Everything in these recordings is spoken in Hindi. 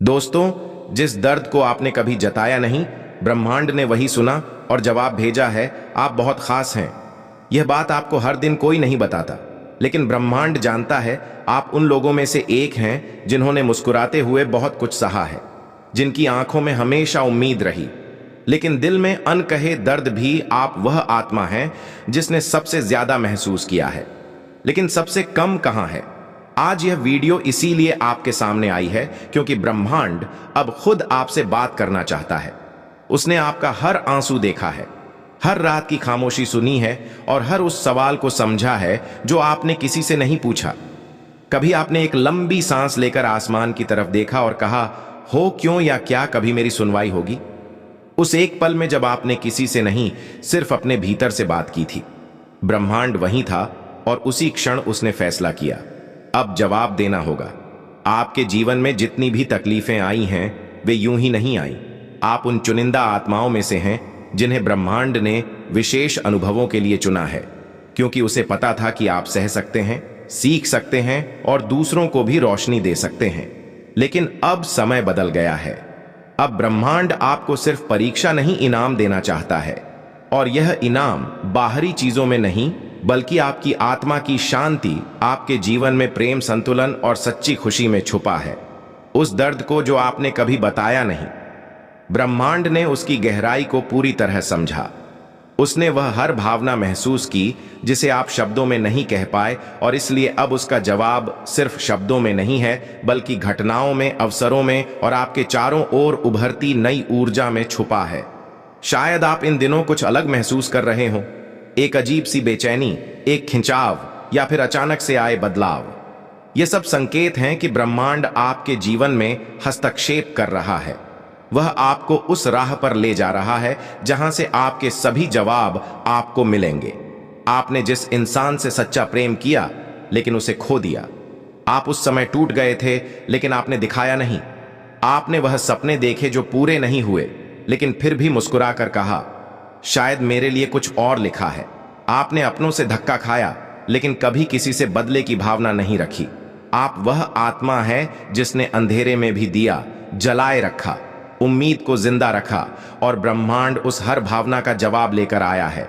दोस्तों, जिस दर्द को आपने कभी जताया नहीं, ब्रह्मांड ने वही सुना और जवाब भेजा है। आप बहुत खास हैं। यह बात आपको हर दिन कोई नहीं बताता, लेकिन ब्रह्मांड जानता है आप उन लोगों में से एक हैं जिन्होंने मुस्कुराते हुए बहुत कुछ सहा है, जिनकी आंखों में हमेशा उम्मीद रही, लेकिन दिल में अनकहे दर्द भी। आप वह आत्मा हैं जिसने सबसे ज्यादा महसूस किया है, लेकिन सबसे कम कहां है। आज यह वीडियो इसीलिए आपके सामने आई है क्योंकि ब्रह्मांड अब खुद आपसे बात करना चाहता है। उसने आपका हर आंसू देखा है, हर रात की खामोशी सुनी है और हर उस सवाल को समझा है जो आपने किसी से नहीं पूछा। कभी आपने एक लंबी सांस लेकर आसमान की तरफ देखा और कहा, हो क्यों या क्या कभी मेरी सुनवाई होगी? उस एक पल में जब आपने किसी से नहीं, सिर्फ अपने भीतर से बात की थी, ब्रह्मांड वहीं था और उसी क्षण उसने फैसला किया, अब जवाब देना होगा। आपके जीवन में जितनी भी तकलीफें आई हैं, वे यूं ही नहीं आई। आप उन चुनिंदा आत्माओं में से हैं जिन्हें ब्रह्मांड ने विशेष अनुभवों के लिए चुना है, क्योंकि उसे पता था कि आप सह सकते हैं, सीख सकते हैं और दूसरों को भी रोशनी दे सकते हैं। लेकिन अब समय बदल गया है। अब ब्रह्मांड आपको सिर्फ परीक्षा नहीं, इनाम देना चाहता है। और यह इनाम बाहरी चीजों में नहीं, बल्कि आपकी आत्मा की शांति, आपके जीवन में प्रेम, संतुलन और सच्ची खुशी में छुपा है। उस दर्द को जो आपने कभी बताया नहीं, ब्रह्मांड ने उसकी गहराई को पूरी तरह समझा। उसने वह हर भावना महसूस की जिसे आप शब्दों में नहीं कह पाए, और इसलिए अब उसका जवाब सिर्फ शब्दों में नहीं है, बल्कि घटनाओं में, अवसरों में और आपके चारों ओर उभरती नई ऊर्जा में छुपा है। शायद आप इन दिनों कुछ अलग महसूस कर रहे हो, एक अजीब सी बेचैनी, एक खिंचाव या फिर अचानक से आए बदलाव। ये सब संकेत हैं कि ब्रह्मांड आपके जीवन में हस्तक्षेप कर रहा है। वह आपको उस राह पर ले जा रहा है जहां से आपके सभी जवाब आपको मिलेंगे। आपने जिस इंसान से सच्चा प्रेम किया लेकिन उसे खो दिया। आप उस समय टूट गए थे लेकिन आपने दिखाया नहीं। आपने वह सपने देखे जो पूरे नहीं हुए, लेकिन फिर भी मुस्कुरा कर कहा, शायद मेरे लिए कुछ और लिखा है। आपने अपनों से धक्का खाया लेकिन कभी किसी से बदले की भावना नहीं रखी। आप वह आत्मा है जिसने अंधेरे में भी दिया जलाए रखा, उम्मीद को जिंदा रखा, और ब्रह्मांड उस हर भावना का जवाब लेकर आया है।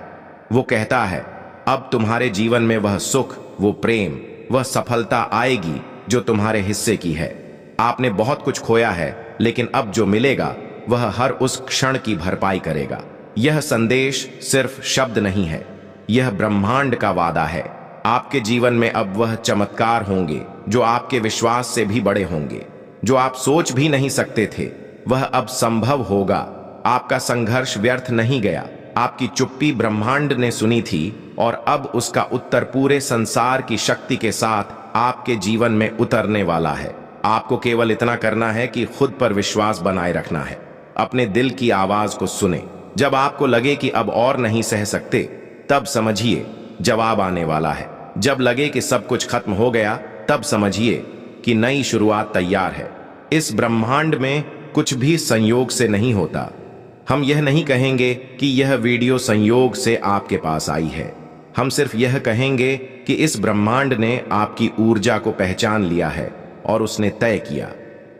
वो कहता है, अब तुम्हारे जीवन में वह सुख, वो प्रेम, वह सफलता आएगी जो तुम्हारे हिस्से की है। आपने बहुत कुछ खोया है, लेकिन अब जो मिलेगा वह हर उस क्षण की भरपाई करेगा। यह संदेश सिर्फ शब्द नहीं है, यह ब्रह्मांड का वादा है। आपके जीवन में अब वह चमत्कार होंगे जो आपके विश्वास से भी बड़े होंगे। जो आप सोच भी नहीं सकते थे, वह अब संभव होगा। आपका संघर्ष व्यर्थ नहीं गया। आपकी चुप्पी ब्रह्मांड ने सुनी थी और अब उसका उत्तर पूरे संसार की शक्ति के साथ आपके जीवन में उतरने वाला है। आपको केवल इतना करना है कि खुद पर विश्वास बनाए रखना है। अपने दिल की आवाज को सुने। जब आपको लगे कि अब और नहीं सह सकते, तब समझिए जवाब आने वाला है। जब लगे कि सब कुछ खत्म हो गया, तब समझिए कि नई शुरुआत तैयार है। इस ब्रह्मांड में कुछ भी संयोग से नहीं होता। हम यह नहीं कहेंगे कि यह वीडियो संयोग से आपके पास आई है। हम सिर्फ यह कहेंगे कि इस ब्रह्मांड ने आपकी ऊर्जा को पहचान लिया है और उसने तय किया,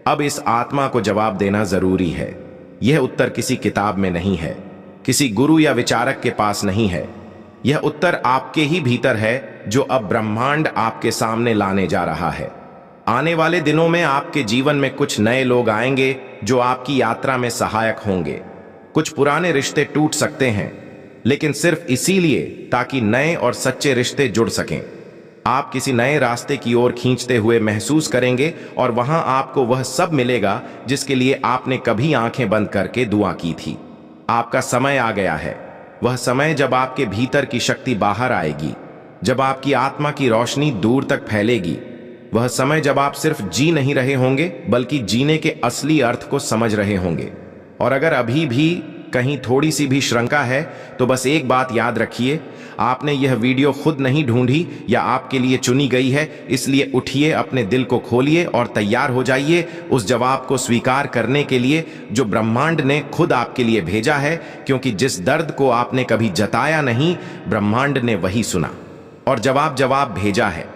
अब इस आत्मा को जवाब देना जरूरी है। यह उत्तर किसी किताब में नहीं है, किसी गुरु या विचारक के पास नहीं है। यह उत्तर आपके ही भीतर है, जो अब ब्रह्मांड आपके सामने लाने जा रहा है। आने वाले दिनों में आपके जीवन में कुछ नए लोग आएंगे जो आपकी यात्रा में सहायक होंगे। कुछ पुराने रिश्ते टूट सकते हैं, लेकिन सिर्फ इसीलिए ताकि नए और सच्चे रिश्ते जुड़ सकें। आप किसी नए रास्ते की ओर खींचते हुए महसूस करेंगे और वहां आपको वह सब मिलेगा जिसके लिए आपने कभी आंखें बंद करके दुआ की थी। आपका समय आ गया है, वह समय जब आपके भीतर की शक्ति बाहर आएगी, जब आपकी आत्मा की रोशनी दूर तक फैलेगी। वह समय जब आप सिर्फ जी नहीं रहे होंगे, बल्कि जीने के असली अर्थ को समझ रहे होंगे। और अगर अभी भी कहीं थोड़ी सी भी शंका है, तो बस एक बात याद रखिए, आपने यह वीडियो खुद नहीं ढूंढी या आपके लिए चुनी गई है। इसलिए उठिए, अपने दिल को खोलिए और तैयार हो जाइए उस जवाब को स्वीकार करने के लिए जो ब्रह्मांड ने खुद आपके लिए भेजा है। क्योंकि जिस दर्द को आपने कभी जताया नहीं, ब्रह्मांड ने वही सुना और जवाब भेजा है।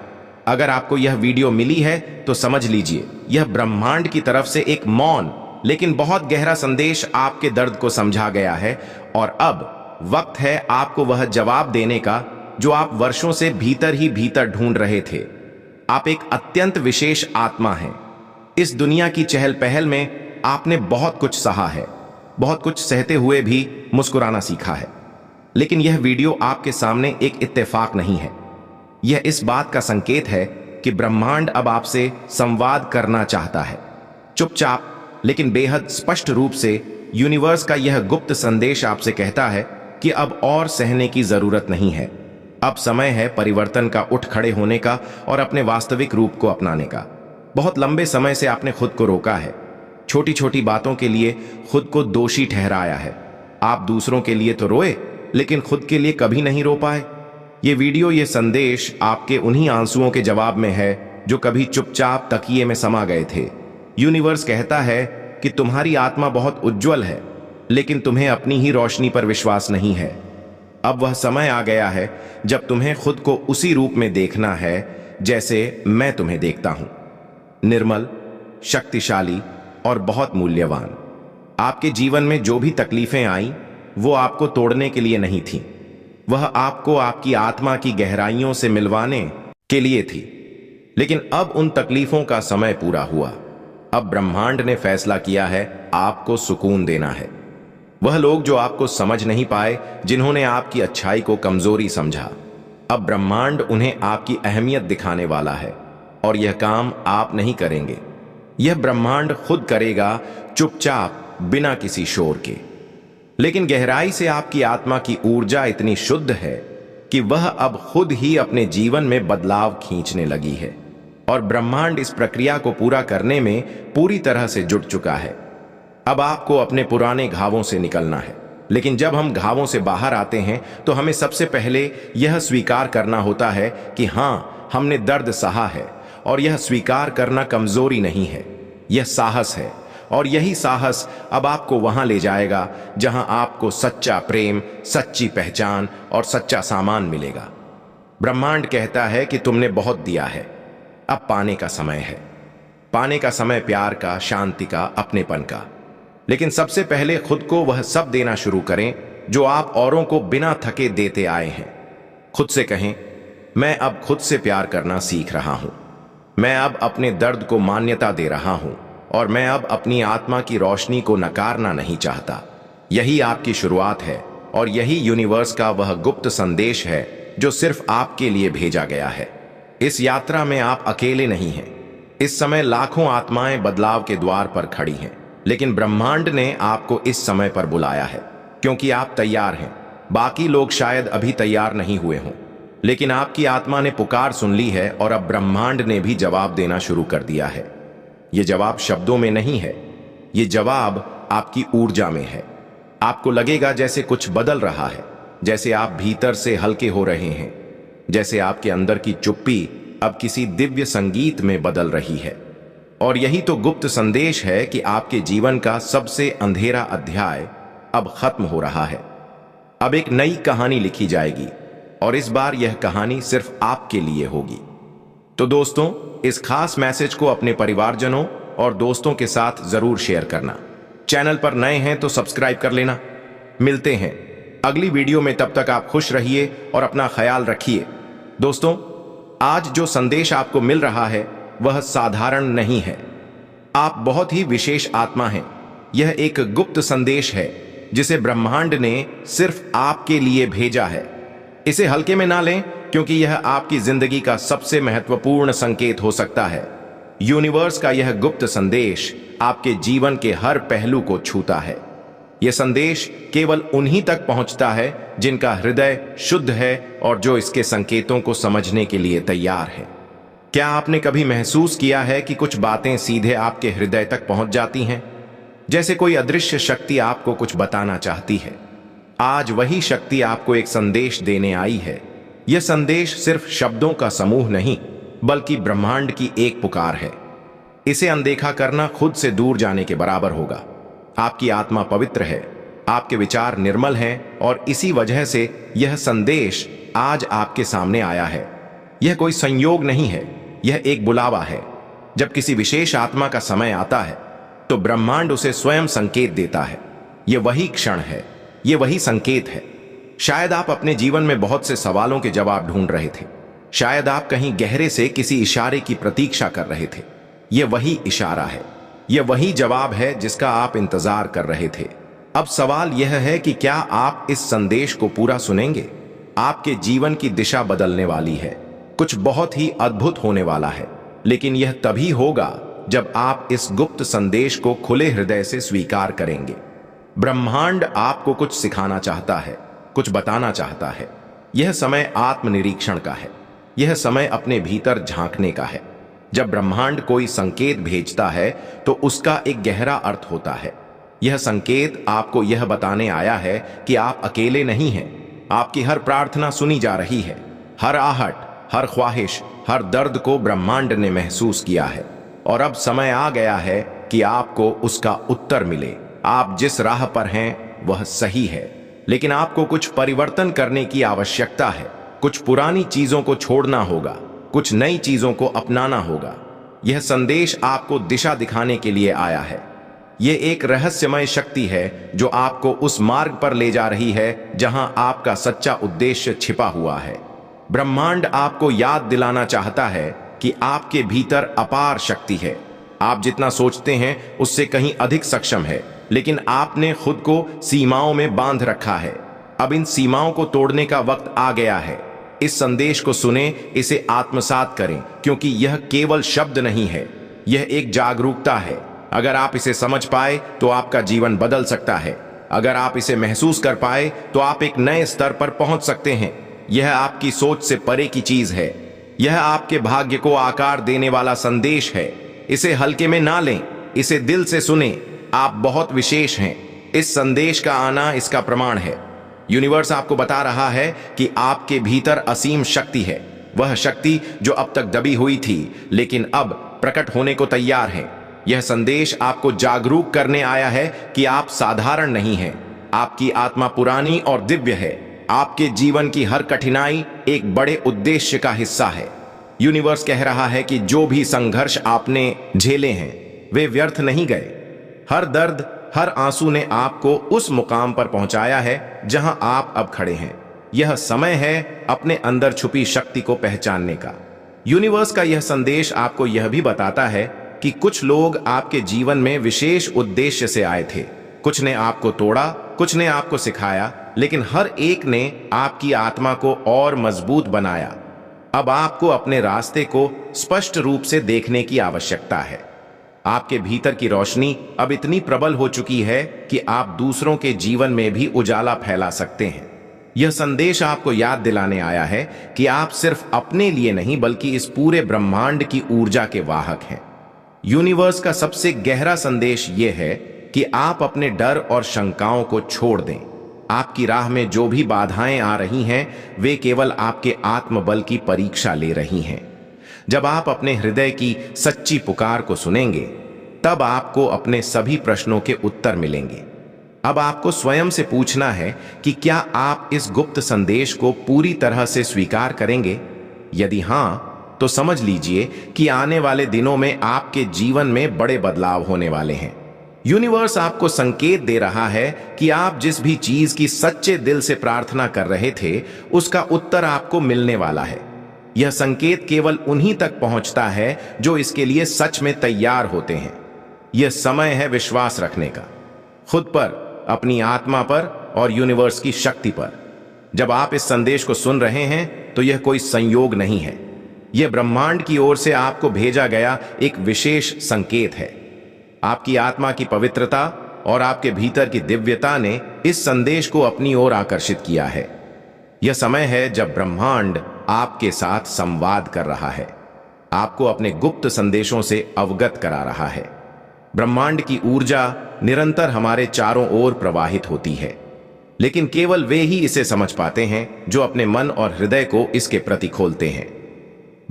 अगर आपको यह वीडियो मिली है तो समझ लीजिए यह ब्रह्मांड की तरफ से एक मौन लेकिन बहुत गहरा संदेश आपके दर्द को समझा गया है, और अब वक्त है आपको वह जवाब देने का जो आप वर्षों से भीतर ही भीतर ढूंढ रहे थे। आप एक अत्यंत विशेष आत्मा हैं। इस दुनिया की चहल पहल में आपने बहुत कुछ सहा है, बहुत कुछ सहते हुए भी मुस्कुराना सीखा है। लेकिन यह वीडियो आपके सामने एक इत्तेफाक नहीं है। यह इस बात का संकेत है कि ब्रह्मांड अब आपसे संवाद करना चाहता है। चुपचाप लेकिन बेहद स्पष्ट रूप से यूनिवर्स का यह गुप्त संदेश आपसे कहता है कि अब और सहने की जरूरत नहीं है। अब समय है परिवर्तन का, उठ खड़े होने का और अपने वास्तविक रूप को अपनाने का। बहुत लंबे समय से आपने खुद को रोका है, छोटी छोटी बातों के लिए खुद को दोषी ठहराया है। आप दूसरों के लिए तो रोए लेकिन खुद के लिए कभी नहीं रो पाए। ये वीडियो, ये संदेश आपके उन्हीं आंसुओं के जवाब में है जो कभी चुपचाप तकिए में समा गए थे। यूनिवर्स कहता है कि तुम्हारी आत्मा बहुत उज्जवल है, लेकिन तुम्हें अपनी ही रोशनी पर विश्वास नहीं है। अब वह समय आ गया है जब तुम्हें खुद को उसी रूप में देखना है जैसे मैं तुम्हें देखता हूं, निर्मल, शक्तिशाली और बहुत मूल्यवान। आपके जीवन में जो भी तकलीफें आई वो आपको तोड़ने के लिए नहीं थी, वह आपको आपकी आत्मा की गहराइयों से मिलवाने के लिए थी। लेकिन अब उन तकलीफों का समय पूरा हुआ। अब ब्रह्मांड ने फैसला किया है आपको सुकून देना है। वह लोग जो आपको समझ नहीं पाए, जिन्होंने आपकी अच्छाई को कमजोरी समझा, अब ब्रह्मांड उन्हें आपकी अहमियत दिखाने वाला है। और यह काम आप नहीं करेंगे, यह ब्रह्मांड खुद करेगा, चुपचाप, बिना किसी शोर के। लेकिन गहराई से आपकी आत्मा की ऊर्जा इतनी शुद्ध है कि वह अब खुद ही अपने जीवन में बदलाव खींचने लगी है, और ब्रह्मांड इस प्रक्रिया को पूरा करने में पूरी तरह से जुट चुका है। अब आपको अपने पुराने घावों से निकलना है। लेकिन जब हम घावों से बाहर आते हैं तो हमें सबसे पहले यह स्वीकार करना होता है कि हाँ, हमने दर्द सहा है। और यह स्वीकार करना कमजोरी नहीं है, यह साहस है। और यही साहस अब आपको वहां ले जाएगा जहां आपको सच्चा प्रेम, सच्ची पहचान और सच्चा सामान मिलेगा। ब्रह्मांड कहता है कि तुमने बहुत दिया है, अब पाने का समय है। पाने का समय प्यार का, शांति का, अपनेपन का। लेकिन सबसे पहले खुद को वह सब देना शुरू करें जो आप औरों को बिना थके देते आए हैं। खुद से कहें, मैं अब खुद से प्यार करना सीख रहा हूं। मैं अब अपने दर्द को मान्यता दे रहा हूं, और मैं अब अपनी आत्मा की रोशनी को नकारना नहीं चाहता। यही आपकी शुरुआत है, और यही यूनिवर्स का वह गुप्त संदेश है जो सिर्फ आपके लिए भेजा गया है। इस यात्रा में आप अकेले नहीं हैं। इस समय लाखों आत्माएं बदलाव के द्वार पर खड़ी हैं, लेकिन ब्रह्मांड ने आपको इस समय पर बुलाया है क्योंकि आप तैयार हैं। बाकी लोग शायद अभी तैयार नहीं हुए हों, लेकिन आपकी आत्मा ने पुकार सुन ली है, और अब ब्रह्मांड ने भी जवाब देना शुरू कर दिया है। यह जवाब शब्दों में नहीं है, यह जवाब आपकी ऊर्जा में है। आपको लगेगा जैसे कुछ बदल रहा है, जैसे आप भीतर से हल्के हो रहे हैं, जैसे आपके अंदर की चुप्पी अब किसी दिव्य संगीत में बदल रही है। और यही तो गुप्त संदेश है कि आपके जीवन का सबसे अंधेरा अध्याय अब खत्म हो रहा है। अब एक नई कहानी लिखी जाएगी, और इस बार यह कहानी सिर्फ आपके लिए होगी। तो दोस्तों, इस खास मैसेज को अपने परिवारजनों और दोस्तों के साथ जरूर शेयर करना। चैनल पर नए हैं तो सब्सक्राइब कर लेना। मिलते हैं अगली वीडियो में, तब तक आप खुश रहिए और अपना ख्याल रखिए। दोस्तों, आज जो संदेश आपको मिल रहा है वह साधारण नहीं है। आप बहुत ही विशेष आत्मा हैं। यह एक गुप्त संदेश है जिसे ब्रह्मांड ने सिर्फ आपके लिए भेजा है। इसे हल्के में ना लें, क्योंकि यह आपकी जिंदगी का सबसे महत्वपूर्ण संकेत हो सकता है। यूनिवर्स का यह गुप्त संदेश आपके जीवन के हर पहलू को छूता है। यह संदेश केवल उन्हीं तक पहुंचता है जिनका हृदय शुद्ध है और जो इसके संकेतों को समझने के लिए तैयार है। क्या आपने कभी महसूस किया है कि कुछ बातें सीधे आपके हृदय तक पहुंच जाती हैं, जैसे कोई अदृश्य शक्ति आपको कुछ बताना चाहती है? आज वही शक्ति आपको एक संदेश देने आई है। यह संदेश सिर्फ शब्दों का समूह नहीं, बल्कि ब्रह्मांड की एक पुकार है। इसे अनदेखा करना खुद से दूर जाने के बराबर होगा। आपकी आत्मा पवित्र है, आपके विचार निर्मल हैं, और इसी वजह से यह संदेश आज आपके सामने आया है। यह कोई संयोग नहीं है, यह एक बुलावा है। जब किसी विशेष आत्मा का समय आता है तो ब्रह्मांड उसे स्वयं संकेत देता है। यह वही क्षण है, यह वही संकेत है। शायद आप अपने जीवन में बहुत से सवालों के जवाब ढूंढ रहे थे। शायद आप कहीं गहरे से किसी इशारे की प्रतीक्षा कर रहे थे। यह वही इशारा है, यह वही जवाब है जिसका आप इंतजार कर रहे थे। अब सवाल यह है कि क्या आप इस संदेश को पूरा सुनेंगे? आपके जीवन की दिशा बदलने वाली है। कुछ बहुत ही अद्भुत होने वाला है, लेकिन यह तभी होगा जब आप इस गुप्त संदेश को खुले हृदय से स्वीकार करेंगे। ब्रह्मांड आपको कुछ सिखाना चाहता है, कुछ बताना चाहता है। यह समय आत्मनिरीक्षण का है, यह समय अपने भीतर झांकने का है। जब ब्रह्मांड कोई संकेत भेजता है तो उसका एक गहरा अर्थ होता है। यह संकेत आपको यह बताने आया है कि आप अकेले नहीं हैं। आपकी हर प्रार्थना सुनी जा रही है। हर आहट, हर ख्वाहिश, हर दर्द को ब्रह्मांड ने महसूस किया है और अब समय आ गया है कि आपको उसका उत्तर मिले। आप जिस राह पर हैं वह सही है, लेकिन आपको कुछ परिवर्तन करने की आवश्यकता है। कुछ पुरानी चीजों को छोड़ना होगा, कुछ नई चीजों को अपनाना होगा। यह संदेश आपको दिशा दिखाने के लिए आया है। यह एक रहस्यमय शक्ति है जो आपको उस मार्ग पर ले जा रही है जहां आपका सच्चा उद्देश्य छिपा हुआ है। ब्रह्मांड आपको याद दिलाना चाहता है कि आपके भीतर अपार शक्ति है। आप जितना सोचते हैं उससे कहीं अधिक सक्षम है, लेकिन आपने खुद को सीमाओं में बांध रखा है। अब इन सीमाओं को तोड़ने का वक्त आ गया है। इस संदेश को सुने, इसे आत्मसात करें, क्योंकि यह केवल शब्द नहीं है, यह एक जागरूकता है। अगर आप इसे समझ पाए तो आपका जीवन बदल सकता है। अगर आप इसे महसूस कर पाए तो आप एक नए स्तर पर पहुंच सकते हैं। यह आपकी सोच से परे की चीज है। यह आपके भाग्य को आकार देने वाला संदेश है। इसे हल्के में ना लें, इसे दिल से सुने। आप बहुत विशेष हैं। इस संदेश का आना इसका प्रमाण है। यूनिवर्स आपको बता रहा है कि आपके भीतर असीम शक्ति है। वह शक्ति जो अब तक दबी हुई थी, लेकिन अब प्रकट होने को तैयार है। यह संदेश आपको जागरूक करने आया है कि आप साधारण नहीं हैं। आपकी आत्मा पुरानी और दिव्य है। आपके जीवन की हर कठिनाई एक बड़े उद्देश्य का हिस्सा है। यूनिवर्स कह रहा है कि जो भी संघर्ष आपने झेले हैं वे व्यर्थ नहीं गए। हर दर्द, हर आंसू ने आपको उस मुकाम पर पहुंचाया है जहां आप अब खड़े हैं। यह समय है अपने अंदर छुपी शक्ति को पहचानने का। यूनिवर्स का यह संदेश आपको यह भी बताता है कि कुछ लोग आपके जीवन में विशेष उद्देश्य से आए थे। कुछ ने आपको तोड़ा, कुछ ने आपको सिखाया, लेकिन हर एक ने आपकी आत्मा को और मजबूत बनाया। अब आपको अपने रास्ते को स्पष्ट रूप से देखने की आवश्यकता है। आपके भीतर की रोशनी अब इतनी प्रबल हो चुकी है कि आप दूसरों के जीवन में भी उजाला फैला सकते हैं। यह संदेश आपको याद दिलाने आया है कि आप सिर्फ अपने लिए नहीं बल्कि इस पूरे ब्रह्मांड की ऊर्जा के वाहक हैं। यूनिवर्स का सबसे गहरा संदेश यह है कि आप अपने डर और शंकाओं को छोड़ दें। आपकी राह में जो भी बाधाएं आ रही हैं वे केवल आपके आत्मबल की परीक्षा ले रही हैं। जब आप अपने हृदय की सच्ची पुकार को सुनेंगे तब आपको अपने सभी प्रश्नों के उत्तर मिलेंगे। अब आपको स्वयं से पूछना है कि क्या आप इस गुप्त संदेश को पूरी तरह से स्वीकार करेंगे। यदि हां, तो समझ लीजिए कि आने वाले दिनों में आपके जीवन में बड़े बदलाव होने वाले हैं। यूनिवर्स आपको संकेत दे रहा है कि आप जिस भी चीज की सच्चे दिल से प्रार्थना कर रहे थे उसका उत्तर आपको मिलने वाला है। यह संकेत केवल उन्हीं तक पहुंचता है जो इसके लिए सच में तैयार होते हैं। यह समय है विश्वास रखने का, खुद पर, अपनी आत्मा पर और यूनिवर्स की शक्ति पर। जब आप इस संदेश को सुन रहे हैं तो यह कोई संयोग नहीं है, यह ब्रह्मांड की ओर से आपको भेजा गया एक विशेष संकेत है। आपकी आत्मा की पवित्रता और आपके भीतर की दिव्यता ने इस संदेश को अपनी ओर आकर्षित किया है। यह समय है जब ब्रह्मांड आपके साथ संवाद कर रहा है, आपको अपने गुप्त संदेशों से अवगत करा रहा है। ब्रह्मांड की ऊर्जा निरंतर हमारे चारों ओर प्रवाहित होती है, लेकिन केवल वे ही इसे समझ पाते हैं जो अपने मन और हृदय को इसके प्रति खोलते हैं।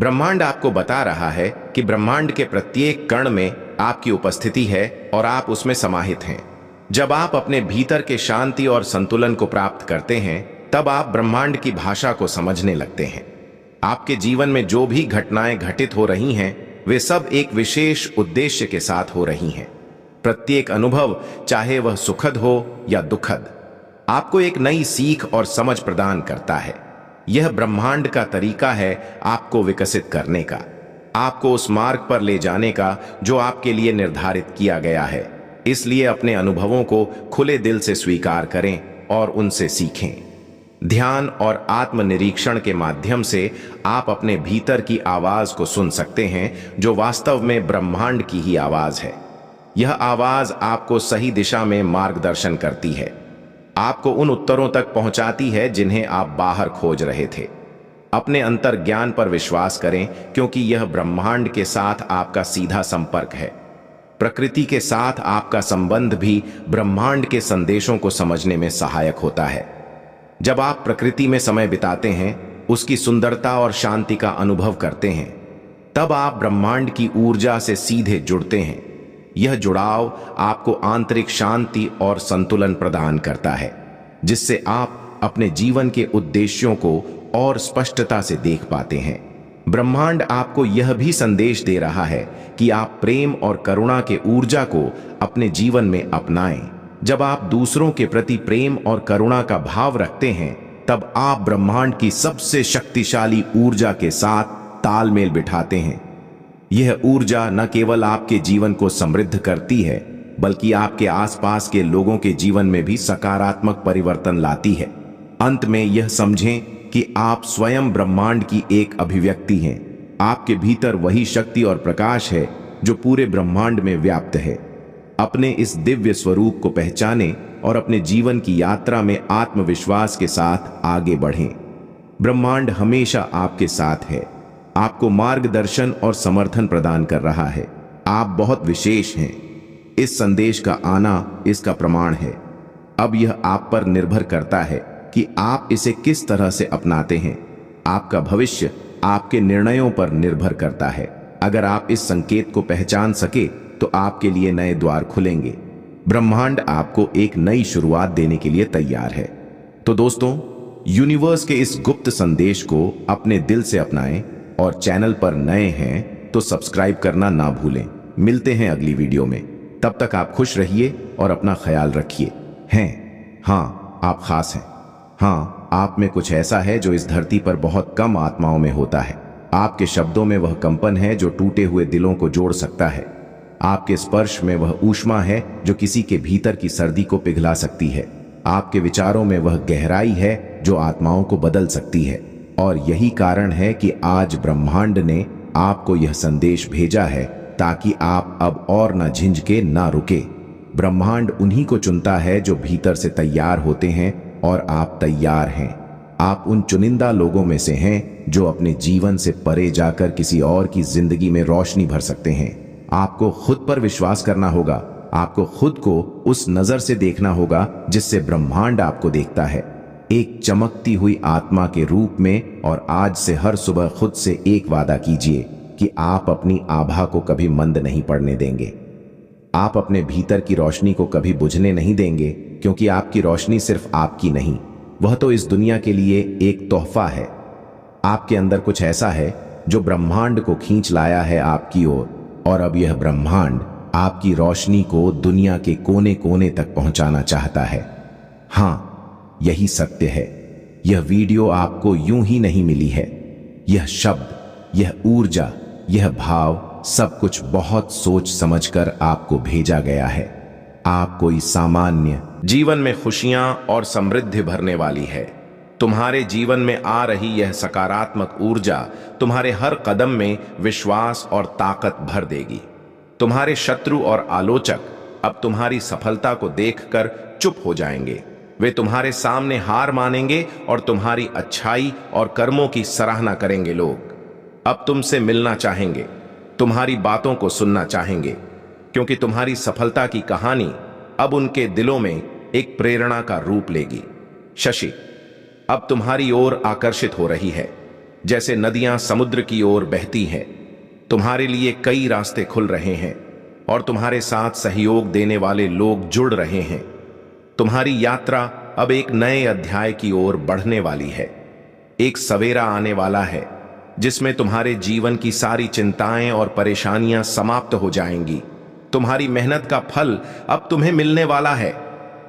ब्रह्मांड आपको बता रहा है कि ब्रह्मांड के प्रत्येक कण में आपकी उपस्थिति है और आप उसमें समाहित हैं। जब आप अपने भीतर के शांति और संतुलन को प्राप्त करते हैं तब आप ब्रह्मांड की भाषा को समझने लगते हैं। आपके जीवन में जो भी घटनाएं घटित हो रही हैं वे सब एक विशेष उद्देश्य के साथ हो रही हैं। प्रत्येक अनुभव, चाहे वह सुखद हो या दुखद, आपको एक नई सीख और समझ प्रदान करता है। यह ब्रह्मांड का तरीका है आपको विकसित करने का, आपको उस मार्ग पर ले जाने का जो आपके लिए निर्धारित किया गया है। इसलिए अपने अनुभवों को खुले दिल से स्वीकार करें और उनसे सीखें। ध्यान और आत्मनिरीक्षण के माध्यम से आप अपने भीतर की आवाज को सुन सकते हैं, जो वास्तव में ब्रह्मांड की ही आवाज है। यह आवाज आपको सही दिशा में मार्गदर्शन करती है, आपको उन उत्तरों तक पहुंचाती है जिन्हें आप बाहर खोज रहे थे। अपने अंतर ज्ञान पर विश्वास करें, क्योंकि यह ब्रह्मांड के साथ आपका सीधा संपर्क है। प्रकृति के साथ आपका संबंध भी ब्रह्मांड के संदेशों को समझने में सहायक होता है। जब आप प्रकृति में समय बिताते हैं, उसकी सुंदरता और शांति का अनुभव करते हैं, तब आप ब्रह्मांड की ऊर्जा से सीधे जुड़ते हैं। यह जुड़ाव आपको आंतरिक शांति और संतुलन प्रदान करता है, जिससे आप अपने जीवन के उद्देश्यों को और स्पष्टता से देख पाते हैं। ब्रह्मांड आपको यह भी संदेश दे रहा है कि आप प्रेम और करुणा के ऊर्जा को अपने जीवन में अपनाएं। जब आप दूसरों के प्रति प्रेम और करुणा का भाव रखते हैं, तब आप ब्रह्मांड की सबसे शक्तिशाली ऊर्जा के साथ तालमेल बिठाते हैं। यह ऊर्जा न केवल आपके जीवन को समृद्ध करती है, बल्कि आपके आसपास के लोगों के जीवन में भी सकारात्मक परिवर्तन लाती है। अंत में यह समझें कि आप स्वयं ब्रह्मांड की एक अभिव्यक्ति हैं। आपके भीतर वही शक्ति और प्रकाश है जो पूरे ब्रह्मांड में व्याप्त है। अपने इस दिव्य स्वरूप को पहचानें और अपने जीवन की यात्रा में आत्मविश्वास के साथ आगे बढ़ें। ब्रह्मांड हमेशा आपके साथ है, आपको मार्गदर्शन और समर्थन प्रदान कर रहा है। आप बहुत विशेष हैं। इस संदेश का आना इसका प्रमाण है। अब यह आप पर निर्भर करता है कि आप इसे किस तरह से अपनाते हैं। आपका भविष्य आपके निर्णयों पर निर्भर करता है। अगर आप इस संकेत को पहचान सके, तो आपके लिए नए द्वार खुलेंगे। ब्रह्मांड आपको एक नई शुरुआत देने के लिए तैयार है। तो दोस्तों, यूनिवर्स के इस गुप्त संदेश को अपने दिल से अपनाएं, और चैनल पर नए हैं तो सब्सक्राइब करना ना भूलें। मिलते हैं अगली वीडियो में। तब तक आप खुश रहिए और अपना ख्याल रखिए। हाँ, आप खास हैं। हाँ, आप में कुछ ऐसा है जो इस धरती पर बहुत कम आत्माओं में होता है। आपके शब्दों में वह कंपन है जो टूटे हुए दिलों को जोड़ सकता है। आपके स्पर्श में वह ऊष्मा है जो किसी के भीतर की सर्दी को पिघला सकती है। आपके विचारों में वह गहराई है जो आत्माओं को बदल सकती है। और यही कारण है कि आज ब्रह्मांड ने आपको यह संदेश भेजा है, ताकि आप अब और न झिझके ना रुके। ब्रह्मांड उन्हीं को चुनता है जो भीतर से तैयार होते हैं, और आप तैयार हैं। आप उन चुनिंदा लोगों में से हैं जो अपने जीवन से परे जाकर किसी और की जिंदगी में रोशनी भर सकते हैं। आपको खुद पर विश्वास करना होगा। आपको खुद को उस नजर से देखना होगा जिससे ब्रह्मांड आपको देखता है, एक चमकती हुई आत्मा के रूप में। और आज से हर सुबह खुद से एक वादा कीजिए कि आप अपनी आभा को कभी मंद नहीं पड़ने देंगे। आप अपने भीतर की रोशनी को कभी बुझने नहीं देंगे, क्योंकि आपकी रोशनी सिर्फ आपकी नहीं, वह तो इस दुनिया के लिए एक तोहफा है। आपके अंदर कुछ ऐसा है जो ब्रह्मांड को खींच लाया है आपकी ओर, और अब यह ब्रह्मांड आपकी रोशनी को दुनिया के कोने कोने तक पहुंचाना चाहता है। हाँ, यही सत्य है। यह वीडियो आपको यूं ही नहीं मिली है। यह शब्द, यह ऊर्जा, यह भाव, सब कुछ बहुत सोच समझकर आपको भेजा गया है। आप कोई सामान्य जीवन में खुशियां और समृद्धि भरने वाली है। तुम्हारे जीवन में आ रही यह सकारात्मक ऊर्जा तुम्हारे हर कदम में विश्वास और ताकत भर देगी। तुम्हारे शत्रु और आलोचक अब तुम्हारी सफलता को देखकर चुप हो जाएंगे। वे तुम्हारे सामने हार मानेंगे और तुम्हारी अच्छाई और कर्मों की सराहना करेंगे। लोग अब तुमसे मिलना चाहेंगे, तुम्हारी बातों को सुनना चाहेंगे, क्योंकि तुम्हारी सफलता की कहानी अब उनके दिलों में एक प्रेरणा का रूप लेगी। शशि अब तुम्हारी ओर आकर्षित हो रही है, जैसे नदियां समुद्र की ओर बहती हैं। तुम्हारे लिए कई रास्ते खुल रहे हैं और तुम्हारे साथ सहयोग देने वाले लोग जुड़ रहे हैं। तुम्हारी यात्रा अब एक नए अध्याय की ओर बढ़ने वाली है। एक सवेरा आने वाला है जिसमें तुम्हारे जीवन की सारी चिंताएं और परेशानियां समाप्त हो जाएंगी। तुम्हारी मेहनत का फल अब तुम्हें मिलने वाला है।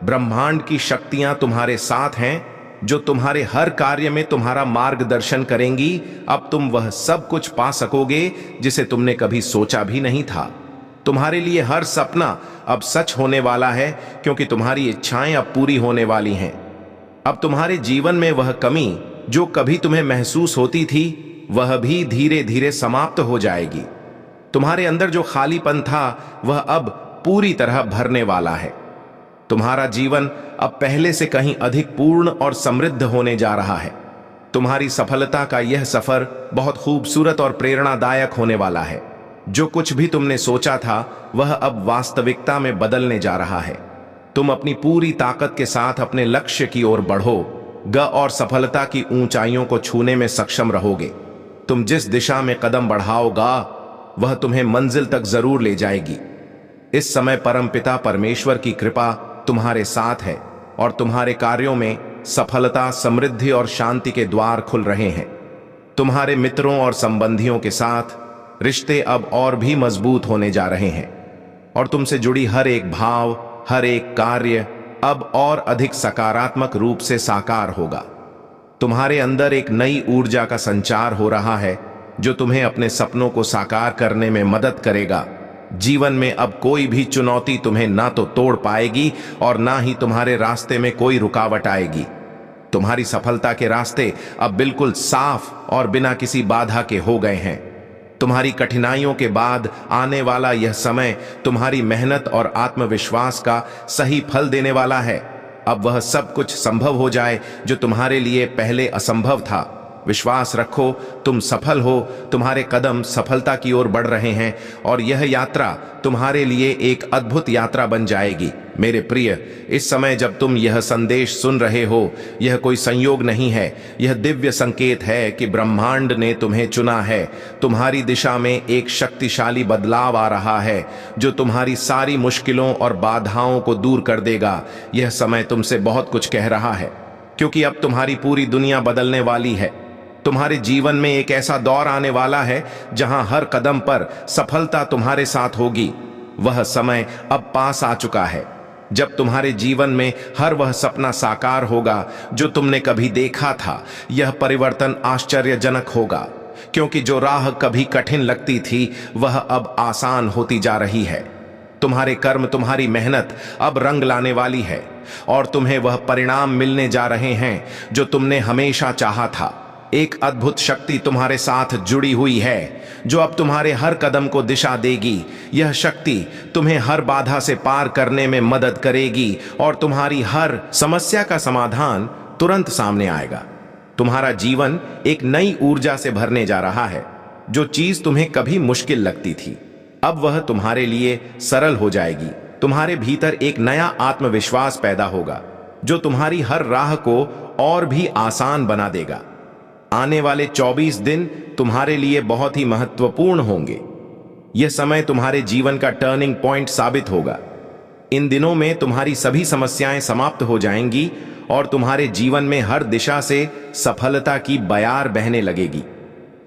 ब्रह्मांड की शक्तियां तुम्हारे साथ हैं, जो तुम्हारे हर कार्य में तुम्हारा मार्गदर्शन करेंगी। अब तुम वह सब कुछ पा सकोगे जिसे तुमने कभी सोचा भी नहीं था। तुम्हारे लिए हर सपना अब सच होने वाला है, क्योंकि तुम्हारी इच्छाएं अब पूरी होने वाली हैं। अब तुम्हारे जीवन में वह कमी जो कभी तुम्हें महसूस होती थी, वह भी धीरे धीरे समाप्त हो जाएगी। तुम्हारे अंदर जो खालीपन था, वह अब पूरी तरह भरने वाला है। तुम्हारा जीवन अब पहले से कहीं अधिक पूर्ण और समृद्ध होने जा रहा है। तुम्हारी सफलता का यह सफर बहुत खूबसूरत और प्रेरणादायक होने वाला है। जो कुछ भी तुमने सोचा था, वह अब वास्तविकता में बदलने जा रहा है। तुम अपनी पूरी ताकत के साथ अपने लक्ष्य की ओर बढ़ोगे और सफलता की ऊंचाइयों को छूने में सक्षम रहोगे। तुम जिस दिशा में कदम बढ़ाओगा, वह तुम्हें मंजिल तक जरूर ले जाएगी। इस समय परमपिता परमेश्वर की कृपा तुम्हारे साथ है और तुम्हारे कार्यों में सफलता, समृद्धि और शांति के द्वार खुल रहे हैं। तुम्हारे मित्रों और संबंधियों के साथ रिश्ते अब और भी मजबूत होने जा रहे हैं और तुमसे जुड़ी हर एक भाव, हर एक कार्य अब और अधिक सकारात्मक रूप से साकार होगा। तुम्हारे अंदर एक नई ऊर्जा का संचार हो रहा है, जो तुम्हें अपने सपनों को साकार करने में मदद करेगा। जीवन में अब कोई भी चुनौती तुम्हें ना तो तोड़ पाएगी और ना ही तुम्हारे रास्ते में कोई रुकावट आएगी। तुम्हारी सफलता के रास्ते अब बिल्कुल साफ और बिना किसी बाधा के हो गए हैं। तुम्हारी कठिनाइयों के बाद आने वाला यह समय तुम्हारी मेहनत और आत्मविश्वास का सही फल देने वाला है। अब वह सब कुछ संभव हो जाए जो तुम्हारे लिए पहले असंभव था। विश्वास रखो, तुम सफल हो। तुम्हारे कदम सफलता की ओर बढ़ रहे हैं और यह यात्रा तुम्हारे लिए एक अद्भुत यात्रा बन जाएगी। मेरे प्रिय, इस समय जब तुम यह संदेश सुन रहे हो, यह कोई संयोग नहीं है, यह दिव्य संकेत है कि ब्रह्मांड ने तुम्हें चुना है। तुम्हारी दिशा में एक शक्तिशाली बदलाव आ रहा है, जो तुम्हारी सारी मुश्किलों और बाधाओं को दूर कर देगा। यह समय तुमसे बहुत कुछ कह रहा है, क्योंकि अब तुम्हारी पूरी दुनिया बदलने वाली है। तुम्हारे जीवन में एक ऐसा दौर आने वाला है जहां हर कदम पर सफलता तुम्हारे साथ होगी। वह समय अब पास आ चुका है जब तुम्हारे जीवन में हर वह सपना साकार होगा जो तुमने कभी देखा था। यह परिवर्तन आश्चर्यजनक होगा, क्योंकि जो राह कभी कठिन लगती थी, वह अब आसान होती जा रही है। तुम्हारे कर्म, तुम्हारी मेहनत अब रंग लाने वाली है और तुम्हें वह परिणाम मिलने जा रहे हैं जो तुमने हमेशा चाहा था। एक अद्भुत शक्ति तुम्हारे साथ जुड़ी हुई है, जो अब तुम्हारे हर कदम को दिशा देगी। यह शक्ति तुम्हें हर बाधा से पार करने में मदद करेगी और तुम्हारी हर समस्या का समाधान तुरंत सामने आएगा। तुम्हारा जीवन एक नई ऊर्जा से भरने जा रहा है। जो चीज तुम्हें कभी मुश्किल लगती थी, अब वह तुम्हारे लिए सरल हो जाएगी। तुम्हारे भीतर एक नया आत्मविश्वास पैदा होगा, जो तुम्हारी हर राह को और भी आसान बना देगा। आने वाले 24 दिन तुम्हारे लिए बहुत ही महत्वपूर्ण होंगे। यह समय तुम्हारे जीवन का टर्निंग पॉइंट साबित होगा। इन दिनों में तुम्हारी सभी समस्याएं समाप्त हो जाएंगी और तुम्हारे जीवन में हर दिशा से सफलता की बयार बहने लगेगी।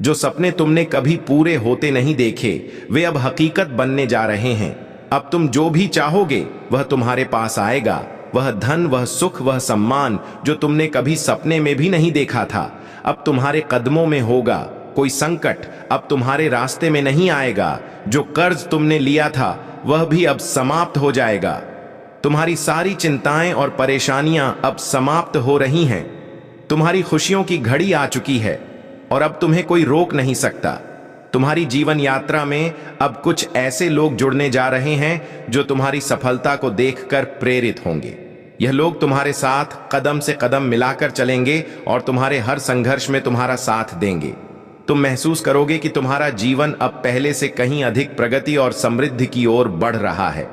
जो सपने तुमने कभी पूरे होते नहीं देखे, वे अब हकीकत बनने जा रहे हैं। अब तुम जो भी चाहोगे, वह तुम्हारे पास आएगा। वह धन, वह सुख, वह सम्मान जो तुमने कभी सपने में भी नहीं देखा था, अब तुम्हारे कदमों में होगा। कोई संकट अब तुम्हारे रास्ते में नहीं आएगा। जो कर्ज तुमने लिया था, वह भी अब समाप्त हो जाएगा। तुम्हारी सारी चिंताएं और परेशानियां अब समाप्त हो रही हैं। तुम्हारी खुशियों की घड़ी आ चुकी है और अब तुम्हें कोई रोक नहीं सकता। तुम्हारी जीवन यात्रा में अब कुछ ऐसे लोग जुड़ने जा रहे हैं जो तुम्हारी सफलता को देखकर प्रेरित होंगे। यह लोग तुम्हारे साथ कदम से कदम मिलाकर चलेंगे और तुम्हारे हर संघर्ष में तुम्हारा साथ देंगे। तुम महसूस करोगे कि तुम्हारा जीवन अब पहले से कहीं अधिक प्रगति और समृद्धि की ओर बढ़ रहा है।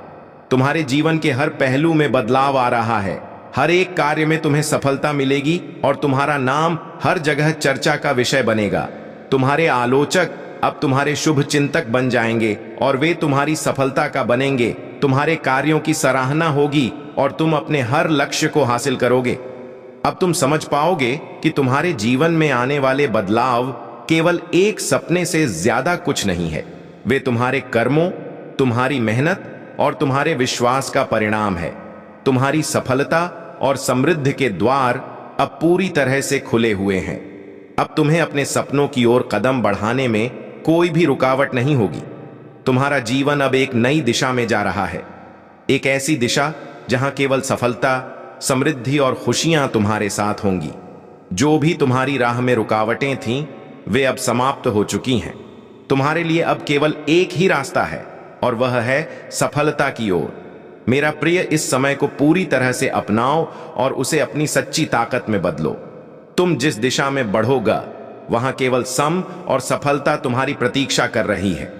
तुम्हारे जीवन के हर पहलू में बदलाव आ रहा है। हर एक कार्य में तुम्हें सफलता मिलेगी और तुम्हारा नाम हर जगह चर्चा का विषय बनेगा। तुम्हारे आलोचक अब तुम्हारे शुभ चिंतक बन जाएंगे और वे तुम्हारी सफलता का बनेंगे। तुम्हारे कार्यों की सराहना होगी और तुम अपने हर लक्ष्य को हासिल करोगे। अब तुम समझ पाओगे कि तुम्हारे जीवन में आने वाले बदलाव केवल एक सपने से ज्यादा कुछ नहीं है। वे तुम्हारे कर्मों, तुम्हारी मेहनत और तुम्हारे विश्वास का परिणाम है। तुम्हारी सफलता और समृद्धि के द्वार अब पूरी तरह से खुले हुए हैं। अब तुम्हें अपने सपनों की ओर कदम बढ़ाने में कोई भी रुकावट नहीं होगी। तुम्हारा जीवन अब एक नई दिशा में जा रहा है, एक ऐसी दिशा जहां केवल सफलता, समृद्धि और खुशियां तुम्हारे साथ होंगी। जो भी तुम्हारी राह में रुकावटें थीं, वे अब समाप्त हो चुकी हैं। तुम्हारे लिए अब केवल एक ही रास्ता है और वह है सफलता की ओर। मेरा प्रिय, इस समय को पूरी तरह से अपनाओ और उसे अपनी सच्ची ताकत में बदलो। तुम जिस दिशा में बढ़ोगा, वहां केवल सम और सफलता तुम्हारी प्रतीक्षा कर रही है।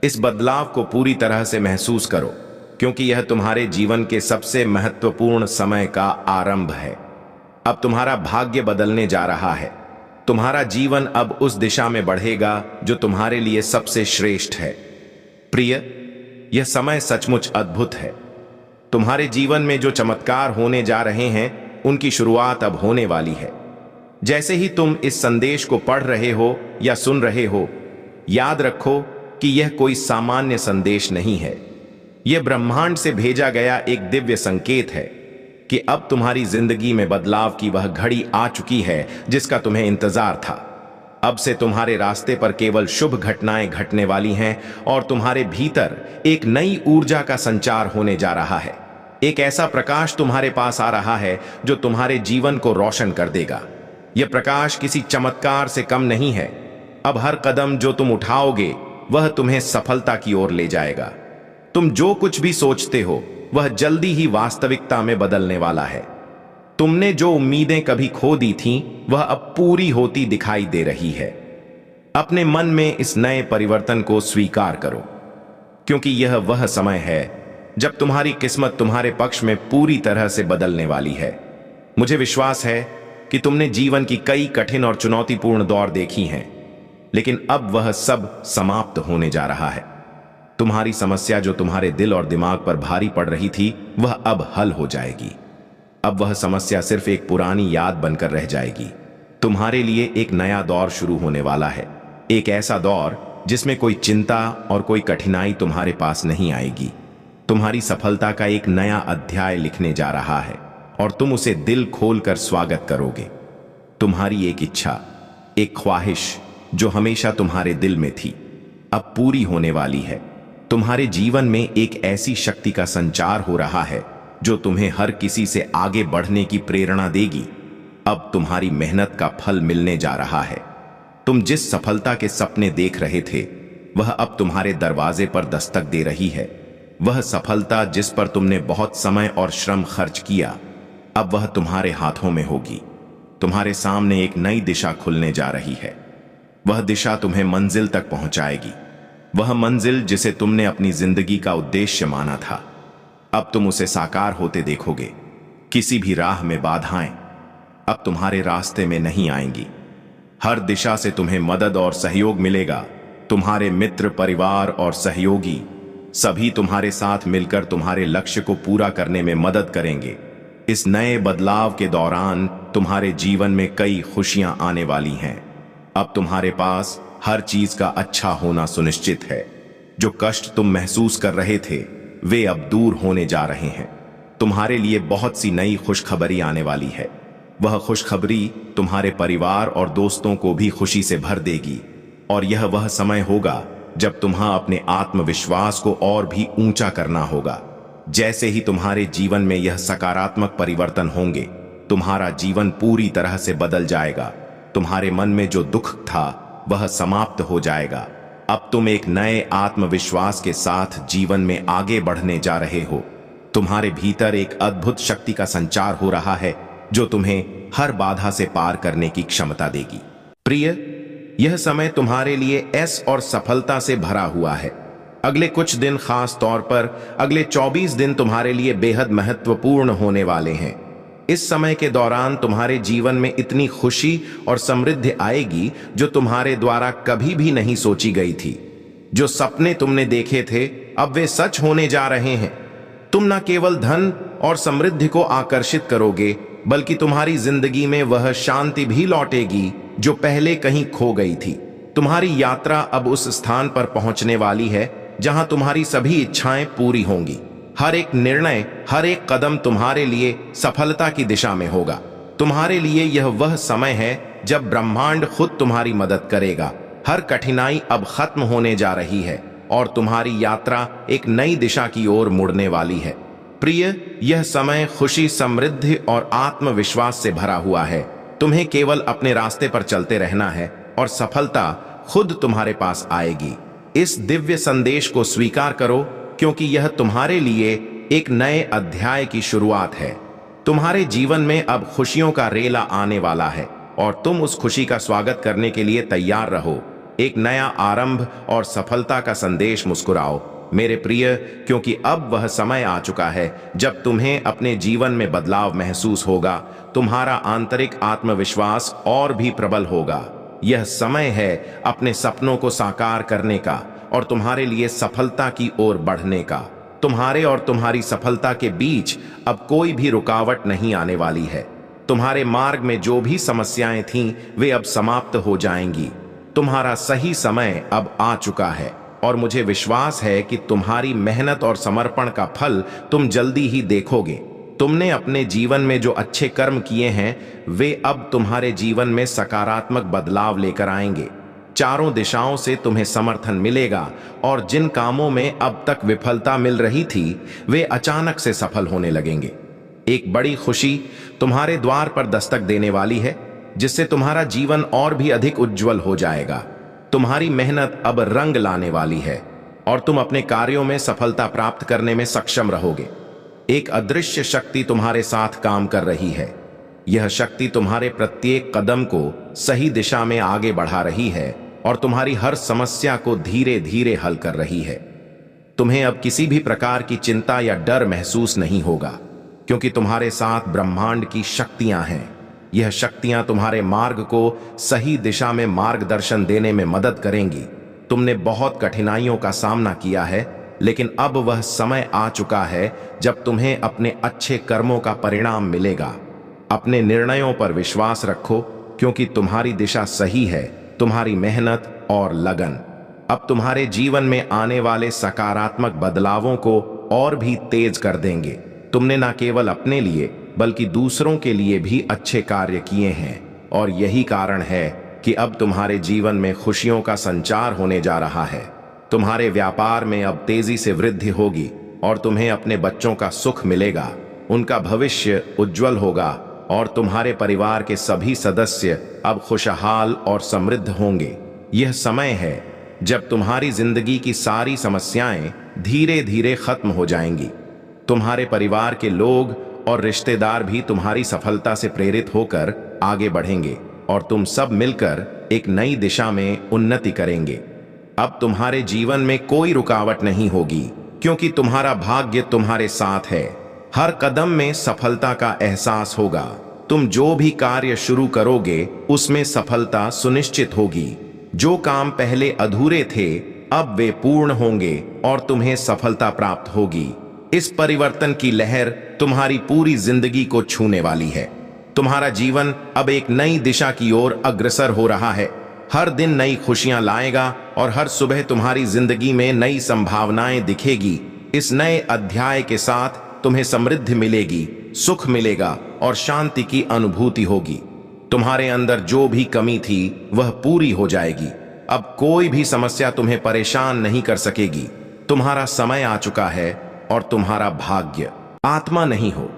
इस बदलाव को पूरी तरह से महसूस करो, क्योंकि यह तुम्हारे जीवन के सबसे महत्वपूर्ण समय का आरंभ है। अब तुम्हारा भाग्य बदलने जा रहा है। तुम्हारा जीवन अब उस दिशा में बढ़ेगा जो तुम्हारे लिए सबसे श्रेष्ठ है। प्रिय, यह समय सचमुच अद्भुत है। तुम्हारे जीवन में जो चमत्कार होने जा रहे हैं, उनकी शुरुआत अब होने वाली है। जैसे ही तुम इस संदेश को पढ़ रहे हो या सुन रहे हो, याद रखो कि यह कोई सामान्य संदेश नहीं है। यह ब्रह्मांड से भेजा गया एक दिव्य संकेत है कि अब तुम्हारी जिंदगी में बदलाव की वह घड़ी आ चुकी है जिसका तुम्हें इंतजार था। अब से तुम्हारे रास्ते पर केवल शुभ घटनाएं घटने वाली हैं और तुम्हारे भीतर एक नई ऊर्जा का संचार होने जा रहा है। एक ऐसा प्रकाश तुम्हारे पास आ रहा है जो तुम्हारे जीवन को रोशन कर देगा। यह प्रकाश किसी चमत्कार से कम नहीं है। अब हर कदम जो तुम उठाओगे, वह तुम्हें सफलता की ओर ले जाएगा। तुम जो कुछ भी सोचते हो, वह जल्दी ही वास्तविकता में बदलने वाला है। तुमने जो उम्मीदें कभी खो दी थीं, वह अब पूरी होती दिखाई दे रही है। अपने मन में इस नए परिवर्तन को स्वीकार करो, क्योंकि यह वह समय है जब तुम्हारी किस्मत तुम्हारे पक्ष में पूरी तरह से बदलने वाली है। मुझे विश्वास है कि तुमने जीवन की कई कठिन और चुनौतीपूर्ण दौर देखी हैं, लेकिन अब वह सब समाप्त होने जा रहा है। तुम्हारी समस्या जो तुम्हारे दिल और दिमाग पर भारी पड़ रही थी, वह अब हल हो जाएगी। अब वह समस्या सिर्फ एक पुरानी याद बनकर रह जाएगी। तुम्हारे लिए एक नया दौर शुरू होने वाला है, एक ऐसा दौर जिसमें कोई चिंता और कोई कठिनाई तुम्हारे पास नहीं आएगी। तुम्हारी सफलता का एक नया अध्याय लिखने जा रहा है और तुम उसे दिल खोलकर स्वागत करोगे। तुम्हारी एक इच्छा, एक ख्वाहिश जो हमेशा तुम्हारे दिल में थी, अब पूरी होने वाली है। तुम्हारे जीवन में एक ऐसी शक्ति का संचार हो रहा है जो तुम्हें हर किसी से आगे बढ़ने की प्रेरणा देगी। अब तुम्हारी मेहनत का फल मिलने जा रहा है। तुम जिस सफलता के सपने देख रहे थे, वह अब तुम्हारे दरवाजे पर दस्तक दे रही है। वह सफलता जिस पर तुमने बहुत समय और श्रम खर्च किया, अब वह तुम्हारे हाथों में होगी। तुम्हारे सामने एक नई दिशा खुलने जा रही है। वह दिशा तुम्हें मंजिल तक पहुंचाएगी, वह मंजिल जिसे तुमने अपनी जिंदगी का उद्देश्य माना था। अब तुम उसे साकार होते देखोगे। किसी भी राह में बाधाएं अब तुम्हारे रास्ते में नहीं आएंगी। हर दिशा से तुम्हें मदद और सहयोग मिलेगा। तुम्हारे मित्र, परिवार और सहयोगी सभी तुम्हारे साथ मिलकर तुम्हारे लक्ष्य को पूरा करने में मदद करेंगे। इस नए बदलाव के दौरान तुम्हारे जीवन में कई खुशियां आने वाली हैं। अब तुम्हारे पास हर चीज का अच्छा होना सुनिश्चित है। जो कष्ट तुम महसूस कर रहे थे, वे अब दूर होने जा रहे हैं। तुम्हारे लिए बहुत सी नई खुशखबरी आने वाली है। वह खुशखबरी तुम्हारे परिवार और दोस्तों को भी खुशी से भर देगी और यह वह समय होगा जब तुम्हें अपने आत्मविश्वास को और भी ऊंचा करना होगा। जैसे ही तुम्हारे जीवन में यह सकारात्मक परिवर्तन होंगे, तुम्हारा जीवन पूरी तरह से बदल जाएगा। तुम्हारे मन में जो दुख था, वह समाप्त हो जाएगा। अब तुम एक नए आत्मविश्वास के साथ जीवन में आगे बढ़ने जा रहे हो। तुम्हारे भीतर एक अद्भुत शक्ति का संचार हो रहा है जो तुम्हें हर बाधा से पार करने की क्षमता देगी। प्रिय, यह समय तुम्हारे लिए ऐश और सफलता से भरा हुआ है। अगले कुछ दिन, खास तौर पर अगले 24 दिन तुम्हारे लिए बेहद महत्वपूर्ण होने वाले हैं। इस समय के दौरान तुम्हारे जीवन में इतनी खुशी और समृद्धि आएगी जो तुम्हारे द्वारा कभी भी नहीं सोची गई थी। जो सपने तुमने देखे थे, अब वे सच होने जा रहे हैं। तुम न केवल धन और समृद्धि को आकर्षित करोगे, बल्कि तुम्हारी जिंदगी में वह शांति भी लौटेगी जो पहले कहीं खो गई थी। तुम्हारी यात्रा अब उस स्थान पर पहुंचने वाली है जहां तुम्हारी सभी इच्छाएं पूरी होंगी। हर एक निर्णय, हर एक कदम तुम्हारे लिए सफलता की दिशा में होगा। तुम्हारे लिए यह वह समय है जब ब्रह्मांड खुद तुम्हारी मदद करेगा। हर कठिनाई अब खत्म होने जा रही है और तुम्हारी यात्रा एक नई दिशा की ओर मुड़ने वाली है। प्रिय, यह समय खुशी, समृद्धि और आत्मविश्वास से भरा हुआ है। तुम्हें केवल अपने रास्ते पर चलते रहना है और सफलता खुद तुम्हारे पास आएगी। इस दिव्य संदेश को स्वीकार करो, क्योंकि यह तुम्हारे लिए एक नए अध्याय की शुरुआत है। तुम्हारे जीवन में अब खुशियों का रेला आने वाला है और तुम उस खुशी का स्वागत करने के लिए तैयार रहो। एक नया आरंभ और सफलता का संदेश मुस्कुराओ मेरे प्रिय, क्योंकि अब वह समय आ चुका है जब तुम्हें अपने जीवन में बदलाव महसूस होगा। तुम्हारा आंतरिक आत्मविश्वास और भी प्रबल होगा। यह समय है अपने सपनों को साकार करने का और तुम्हारे लिए सफलता की ओर बढ़ने का। तुम्हारे और तुम्हारी सफलता के बीच अब कोई भी रुकावट नहीं आने वाली है। तुम्हारे मार्ग में जो भी समस्याएं थीं, वे अब समाप्त हो जाएंगी। तुम्हारा सही समय अब आ चुका है और मुझे विश्वास है कि तुम्हारी मेहनत और समर्पण का फल तुम जल्दी ही देखोगे। तुमने अपने जीवन में जो अच्छे कर्म किए हैं, वे अब तुम्हारे जीवन में सकारात्मक बदलाव लेकर आएंगे। चारों दिशाओं से तुम्हें समर्थन मिलेगा और जिन कामों में अब तक विफलता मिल रही थी, वे अचानक से सफल होने लगेंगे। एक बड़ी खुशी तुम्हारे द्वार पर दस्तक देने वाली है, जिससे तुम्हारा जीवन और भी अधिक उज्जवल हो जाएगा। तुम्हारी मेहनत अब रंग लाने वाली है और तुम अपने कार्यों में सफलता प्राप्त करने में सक्षम रहोगे। एक अदृश्य शक्ति तुम्हारे साथ काम कर रही है। यह शक्ति तुम्हारे प्रत्येक कदम को सही दिशा में आगे बढ़ा रही है और तुम्हारी हर समस्या को धीरे धीरे हल कर रही है। तुम्हें अब किसी भी प्रकार की चिंता या डर महसूस नहीं होगा, क्योंकि तुम्हारे साथ ब्रह्मांड की शक्तियां हैं। यह शक्तियां तुम्हारे मार्ग को सही दिशा में मार्गदर्शन देने में मदद करेंगी। तुमने बहुत कठिनाइयों का सामना किया है, लेकिन अब वह समय आ चुका है जब तुम्हें अपने अच्छे कर्मों का परिणाम मिलेगा। अपने निर्णयों पर विश्वास रखो, क्योंकि तुम्हारी दिशा सही है। तुम्हारी मेहनत और लगन अब तुम्हारे जीवन में आने वाले सकारात्मक बदलावों को और भी तेज कर देंगे। तुमने न केवल अपने लिए बल्कि दूसरों के लिए भी अच्छे कार्य किए हैं और यही कारण है कि अब तुम्हारे जीवन में खुशियों का संचार होने जा रहा है। तुम्हारे व्यापार में अब तेजी से वृद्धि होगी और तुम्हें अपने बच्चों का सुख मिलेगा। उनका भविष्य उज्जवल होगा और तुम्हारे परिवार के सभी सदस्य अब खुशहाल और समृद्ध होंगे। यह समय है जब तुम्हारी जिंदगी की सारी समस्याएं धीरे धीरे खत्म हो जाएंगी। तुम्हारे परिवार के लोग और रिश्तेदार भी तुम्हारी सफलता से प्रेरित होकर आगे बढ़ेंगे और तुम सब मिलकर एक नई दिशा में उन्नति करेंगे। अब तुम्हारे जीवन में कोई रुकावट नहीं होगी, क्योंकि तुम्हारा भाग्य तुम्हारे साथ है। हर कदम में सफलता का एहसास होगा। तुम जो भी कार्य शुरू करोगे, उसमें सफलता सुनिश्चित होगी। जो काम पहले अधूरे थे, अब वे पूर्ण होंगे और तुम्हें सफलता प्राप्त होगी। इस परिवर्तन की लहर तुम्हारी पूरी जिंदगी को छूने वाली है। तुम्हारा जीवन अब एक नई दिशा की ओर अग्रसर हो रहा है। हर दिन नई खुशियां लाएगा और हर सुबह तुम्हारी जिंदगी में नई संभावनाएं दिखेगी। इस नए अध्याय के साथ तुम्हें समृद्धि मिलेगी, सुख मिलेगा और शांति की अनुभूति होगी। तुम्हारे अंदर जो भी कमी थी, वह पूरी हो जाएगी। अब कोई भी समस्या तुम्हें परेशान नहीं कर सकेगी। तुम्हारा समय आ चुका है और तुम्हारा भाग्य आत्मा नहीं हो।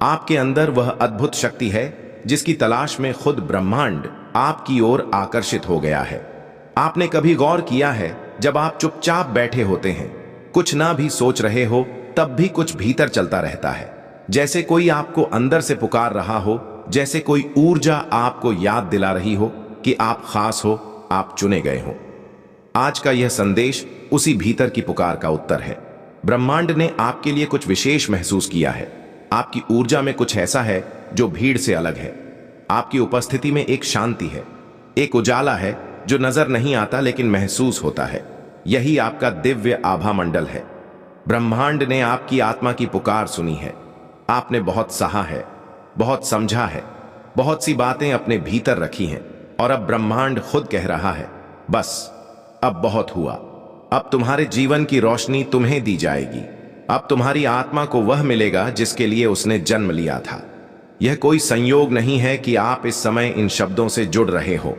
आपके अंदर वह अद्भुत शक्ति है जिसकी तलाश में खुद ब्रह्मांड आपकी ओर आकर्षित हो गया है। आपने कभी गौर किया है, जब आप चुपचाप बैठे होते हैं, कुछ ना भी सोच रहे हो, तब भी कुछ भीतर चलता रहता है, जैसे कोई आपको अंदर से पुकार रहा हो, जैसे कोई ऊर्जा आपको याद दिला रही हो कि आप खास हो, आप चुने गए हो। आज का यह संदेश उसी भीतर की पुकार का उत्तर है। ब्रह्मांड ने आपके लिए कुछ विशेष महसूस किया है। आपकी ऊर्जा में कुछ ऐसा है जो भीड़ से अलग है। आपकी उपस्थिति में एक शांति है, एक उजाला है जो नजर नहीं आता लेकिन महसूस होता है। यही आपका दिव्य आभा मंडल है। ब्रह्मांड ने आपकी आत्मा की पुकार सुनी है। आपने बहुत सहा है, बहुत समझा है, बहुत सी बातें अपने भीतर रखी हैं, और अब ब्रह्मांड खुद कह रहा है, बस अब बहुत हुआ। अब तुम्हारे जीवन की रोशनी तुम्हें दी जाएगी। अब तुम्हारी आत्मा को वह मिलेगा जिसके लिए उसने जन्म लिया था। यह कोई संयोग नहीं है कि आप इस समय इन शब्दों से जुड़ रहे हो।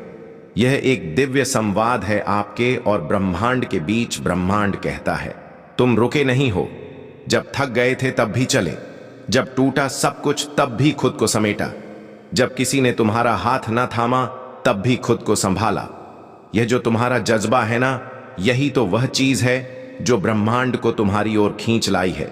यह एक दिव्य संवाद है आपके और ब्रह्मांड के बीच। ब्रह्मांड कहता है, तुम रुके नहीं हो। जब थक गए थे तब भी चले, जब टूटा सब कुछ तब भी खुद को समेटा, जब किसी ने तुम्हारा हाथ न थामा तब भी खुद को संभाला। यह जो तुम्हारा जज्बा है ना, यही तो वह चीज है जो ब्रह्मांड को तुम्हारी ओर खींच लाई है।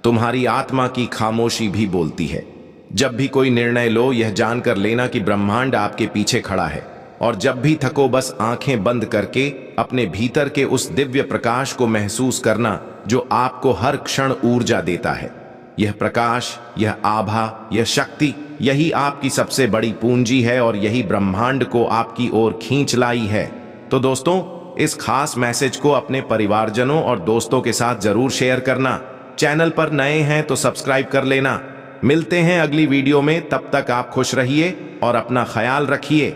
तुम्हारी आत्मा की खामोशी भी बोलती है। जब भी कोई निर्णय लो, यह जानकर लेना कि ब्रह्मांड आपके पीछे खड़ा है। और जब भी थको, बस आंखें बंद करके अपने भीतर के उस दिव्य प्रकाश को महसूस करना जो आपको हर क्षण ऊर्जा देता है। यह प्रकाश, यह आभा, यह शक्ति, यही आपकी सबसे बड़ी पूंजी है और यही ब्रह्मांड को आपकी ओर खींच लाई है। तो दोस्तों, इस खास मैसेज को अपने परिवारजनों और दोस्तों के साथ जरूर शेयर करना। चैनल पर नए हैं तो सब्सक्राइब कर लेना। मिलते हैं अगली वीडियो में, तब तक आप खुश रहिए और अपना ख्याल रखिए।